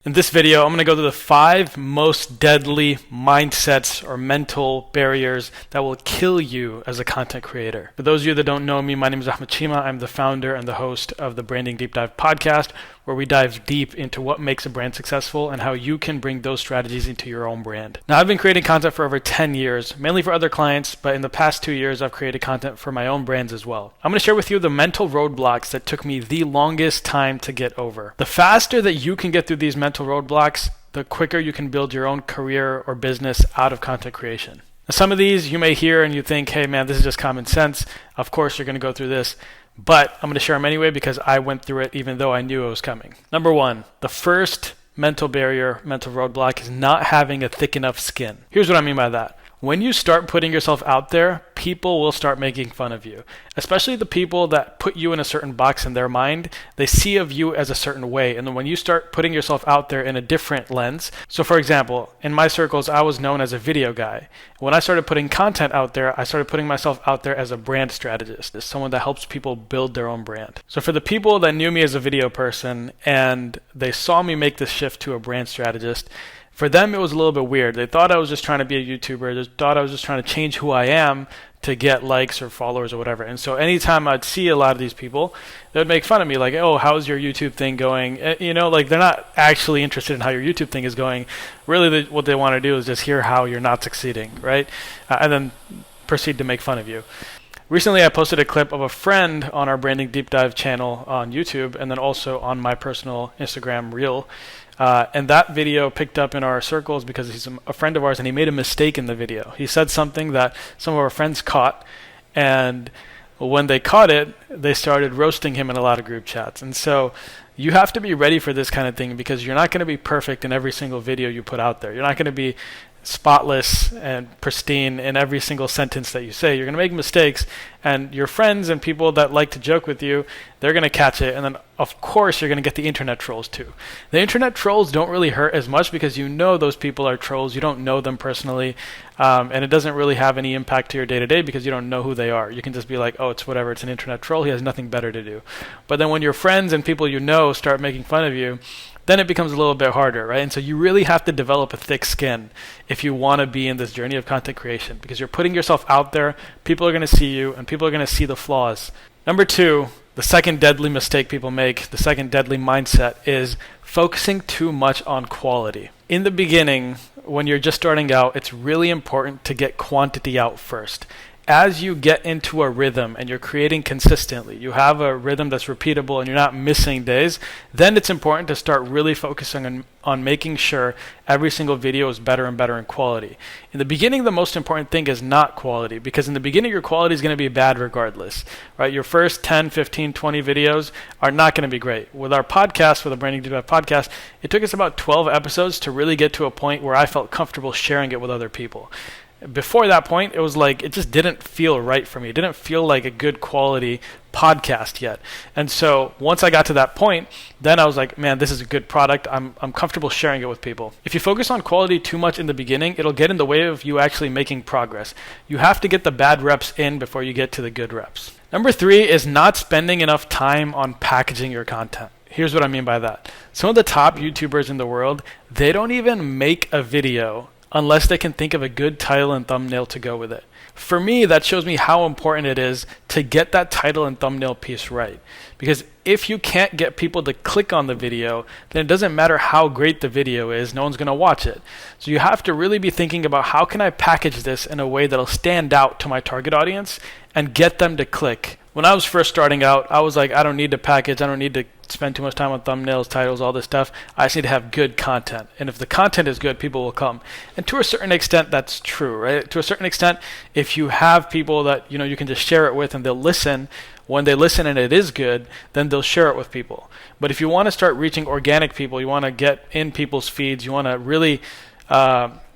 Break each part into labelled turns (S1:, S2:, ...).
S1: In this video, I'm going to go through the 5 most deadly mindsets or mental barriers that will kill you as a content creator. For those of you that don't know me, my name is Ahmed Cheema. I'm the founder and the host of the Branding Deep Dive podcast, where we dive deep into what makes a brand successful and how you can bring those strategies into your own brand. Now, I've been creating content for over 10 years, mainly for other clients, but in the past 2 years, I've created content for my own brands as well. I'm going to share with you the mental roadblocks that took me the longest time to get over. The faster that you can get through these mental roadblocks, the quicker you can build your own career or business out of content creation. Now, some of these you may hear and you think, hey man, this is just common sense. Of course you're going to go through this. But I'm going to share them anyway because I went through it even though I knew it was coming. Number 1, the first mental barrier, mental roadblock is not having a thick enough skin. Here's what I mean by that. When you start putting yourself out there, people will start making fun of you, especially the people that put you in a certain box in their mind. They see of you as a certain way. And then when you start putting yourself out there in a different lens. So for example, in my circles, I was known as a video guy. When I started putting content out there, I started putting myself out there as a brand strategist, as someone that helps people build their own brand. So for the people that knew me as a video person and they saw me make this shift to a brand strategist, for them, it was a little bit weird. They thought I was just trying to be a YouTuber. They thought I was just trying to change who I am to get likes or followers or whatever. And so anytime I'd see a lot of these people, they would make fun of me like, oh, how's your YouTube thing going? Like they're not actually interested in how your YouTube thing is going. Really, what they want to do is just hear how you're not succeeding, right? And then proceed to make fun of you. Recently, I posted a clip of a friend on our Branding Deep Dive channel on YouTube and then also on my personal Instagram reel. And that video picked up in our circles because he's a friend of ours and he made a mistake in the video. He said something that some of our friends caught, and when they caught it, they started roasting him in a lot of group chats. And so you have to be ready for this kind of thing because you're not going to be perfect in every single video you put out there. You're not going to be spotless and pristine in every single sentence that you say. You're going to make mistakes, and your friends and people that like to joke with you, they're going to catch it. And then of course you're going to get the internet trolls too. The internet trolls don't really hurt as much because you know those people are trolls. You don't know them personally, and it doesn't really have any impact to your day-to-day because you don't know who they are. You can just be like, oh, it's whatever, it's an internet troll, he has nothing better to do. But then when your friends and people you know start making fun of you, then it becomes a little bit harder, right? And so you really have to develop a thick skin if you want to be in this journey of content creation because you're putting yourself out there, people are going to see you, and people are going to see the flaws. Number 2, the second deadly mistake people make, the second deadly mindset is focusing too much on quality. In the beginning, when you're just starting out, it's really important to get quantity out first. As you get into a rhythm and you're creating consistently, you have a rhythm that's repeatable and you're not missing days, then it's important to start really focusing on making sure every single video is better and better in quality. In the beginning, the most important thing is not quality, because in the beginning, your quality is going to be bad regardless, right? Your first 10, 15, 20 videos are not going to be great. With our podcast, with the Branding Deep Dive podcast, it took us about 12 episodes to really get to a point where I felt comfortable sharing it with other people. Before that point, it was like it just didn't feel right for me. It didn't feel like a good quality podcast yet. And so once I got to that point, then I was like, man, this is a good product. I'm comfortable sharing it with people. If you focus on quality too much in the beginning, it'll get in the way of you actually making progress. You have to get the bad reps in before you get to the good reps. Number 3 is not spending enough time on packaging your content. Here's what I mean by that. Some of the top YouTubers in the world, they don't even make a video unless they can think of a good title and thumbnail to go with it. For me, that shows me how important it is to get that title and thumbnail piece right. Because if you can't get people to click on the video, then it doesn't matter how great the video is, no one's going to watch it. So you have to really be thinking about how can I package this in a way that'll stand out to my target audience and get them to click. When I was first starting out, I was like, I don't need to package, I don't need to spend too much time on thumbnails, titles, all this stuff. I just need to have good content. And if the content is good, people will come. And to a certain extent, that's true, right? To a certain extent, if you have people that you can just share it with and they'll listen, when they listen and it is good, then they'll share it with people. But if you want to start reaching organic people, you want to get in people's feeds, you want to really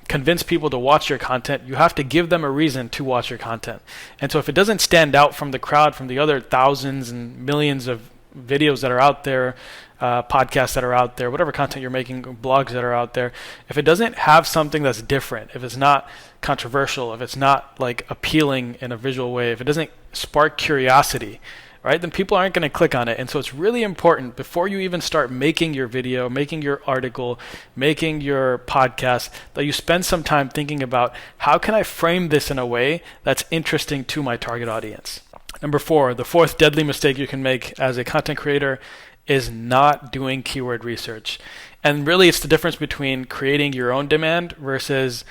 S1: convince people to watch your content, you have to give them a reason to watch your content. And so if it doesn't stand out from the crowd, from the other thousands and millions of videos that are out there, podcasts that are out there, whatever content you're making, blogs that are out there, if it doesn't have something that's different, if it's not controversial, if it's not like appealing in a visual way, if it doesn't spark curiosity, right, then people aren't going to click on it. And so it's really important before you even start making your video, making your article, making your podcast, that you spend some time thinking about how can I frame this in a way that's interesting to my target audience. Number 4, the fourth deadly mistake you can make as a content creator is not doing keyword research. And really it's the difference between creating your own demand versus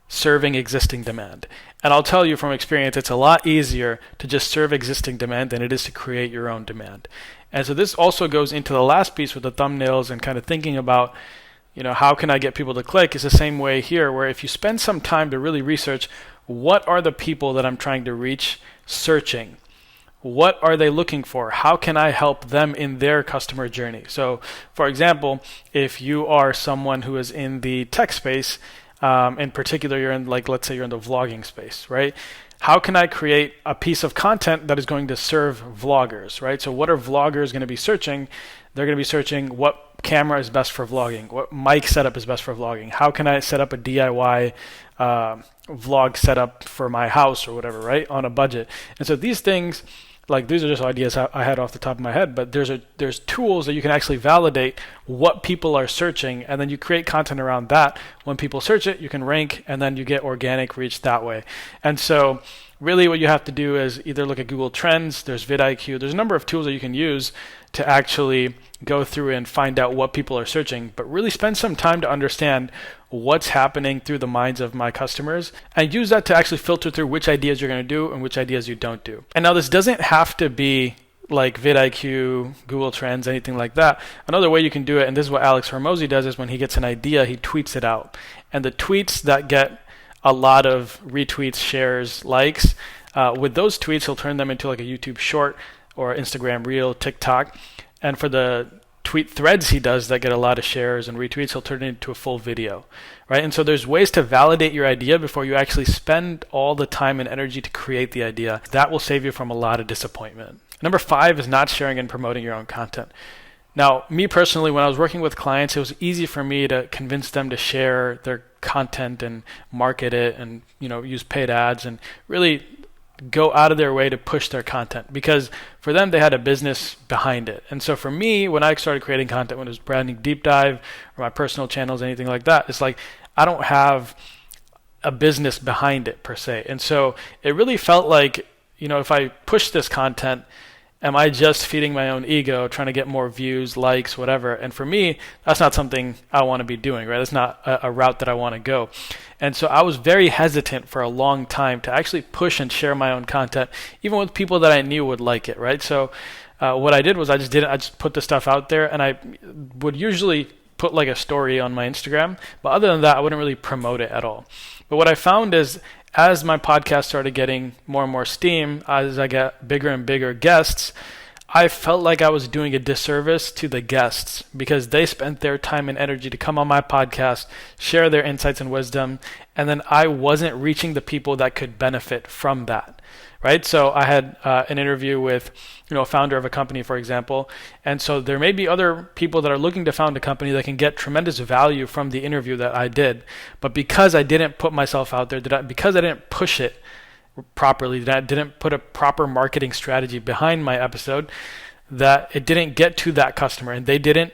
S1: serving existing demand. And I'll tell you from experience, it's a lot easier to just serve existing demand than it is to create your own demand. And so this also goes into the last piece with the thumbnails and kind of thinking about, how can I get people to click? It's the same way here, where if you spend some time to really research what are the people that I'm trying to reach searching, what are they looking for? How can I help them in their customer journey? So, for example, if you are someone who is in the tech space, in particular, you're in, let's say you're in the vlogging space, right? How can I create a piece of content that is going to serve vloggers, right? So what are vloggers going to be searching? They're going to be searching what camera is best for vlogging, what mic setup is best for vlogging, how can I set up a DIY vlog setup for my house or whatever, right, on a budget. And so these things, these are just ideas I had off the top of my head, but there's tools that you can actually validate what people are searching, and then you create content around that. When people search it, you can rank, and then you get organic reach that way. And so really what you have to do is either look at Google Trends, there's vidIQ, there's a number of tools that you can use to actually go through and find out what people are searching, but really spend some time to understand what's happening through the minds of my customers and use that to actually filter through which ideas you're going to do and which ideas you don't do. And now this doesn't have to be like vidIQ, Google Trends, anything like that. Another way you can do it, and this is what Alex Hormozy does, is when he gets an idea, he tweets it out. And the tweets that get a lot of retweets, shares, likes, with those tweets, he'll turn them into like a YouTube short or Instagram reel, TikTok. And for the tweet threads he does that get a lot of shares and retweets, he'll turn it into a full video, right? And so there's ways to validate your idea before you actually spend all the time and energy to create the idea. That will save you from a lot of disappointment. Number 5 is not sharing and promoting your own content. Now, me personally, when I was working with clients, it was easy for me to convince them to share their content and market it and, use paid ads and really go out of their way to push their content, because for them, they had a business behind it. And so for me, when I started creating content, when it was branding deep dive or my personal channels, anything like that, it's like I don't have a business behind it per se. And so it really felt like, if I push this content, am I just feeding my own ego, trying to get more views, likes, whatever? And for me, that's not something I want to be doing, right? That's not a route that I want to go. And so I was very hesitant for a long time to actually push and share my own content, even with people that I knew would like it, right? So what I did was I just put the stuff out there, and I would usually put like a story on my Instagram, but other than that, I wouldn't really promote it at all. But what I found is, as my podcast started getting more and more steam, as I got bigger and bigger guests, I felt like I was doing a disservice to the guests because they spent their time and energy to come on my podcast, share their insights and wisdom, and then I wasn't reaching the people that could benefit from that, right? So I had an interview with a founder of a company, for example, and so there may be other people that are looking to found a company that can get tremendous value from the interview that I did, but because I didn't put myself out there, because I didn't push it properly, that I didn't put a proper marketing strategy behind my episode, that it didn't get to that customer, and it didn't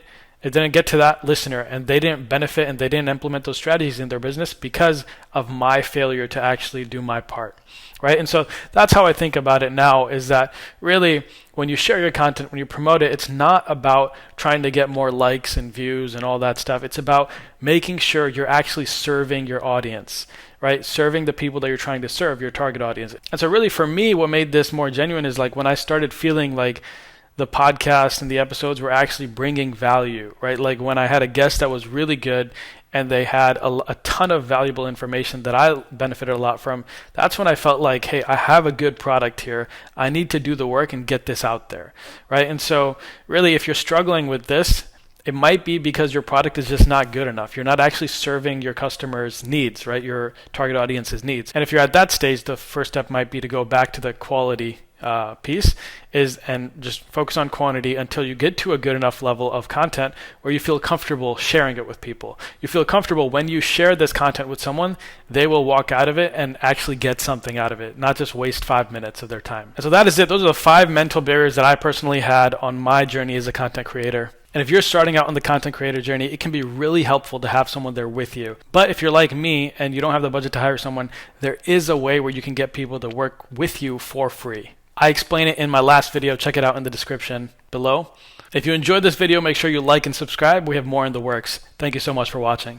S1: get to that listener, and they didn't benefit, and they didn't implement those strategies in their business because of my failure to actually do my part, right? And so that's how I think about it now, is that really when you share your content, when you promote it, it's not about trying to get more likes and views and all that stuff. It's about making sure you're actually serving your audience, right? Serving the people that you're trying to serve, your target audience. And so really for me, what made this more genuine is like when I started feeling like the podcast and the episodes were actually bringing value, right? Like when I had a guest that was really good and they had a ton of valuable information that I benefited a lot from, that's when I felt like, hey, I have a good product here. I need to do the work and get this out there, right? And so really, if you're struggling with this, it might be because your product is just not good enough. You're not actually serving your customers' needs, right? Your target audience's needs. And if you're at that stage, the first step might be to go back to the quality piece is, and just focus on quantity until you get to a good enough level of content where you feel comfortable sharing it with people. You feel comfortable when you share this content with someone, they will walk out of it and actually get something out of it, not just waste 5 minutes of their time. And so that is it. Those are the 5 mental barriers that I personally had on my journey as a content creator. And if you're starting out on the content creator journey, it can be really helpful to have someone there with you. But if you're like me and you don't have the budget to hire someone, there is a way where you can get people to work with you for free. I explain it in my last video. Check it out in the description below. If you enjoyed this video, make sure you like and subscribe. We have more in the works. Thank you so much for watching.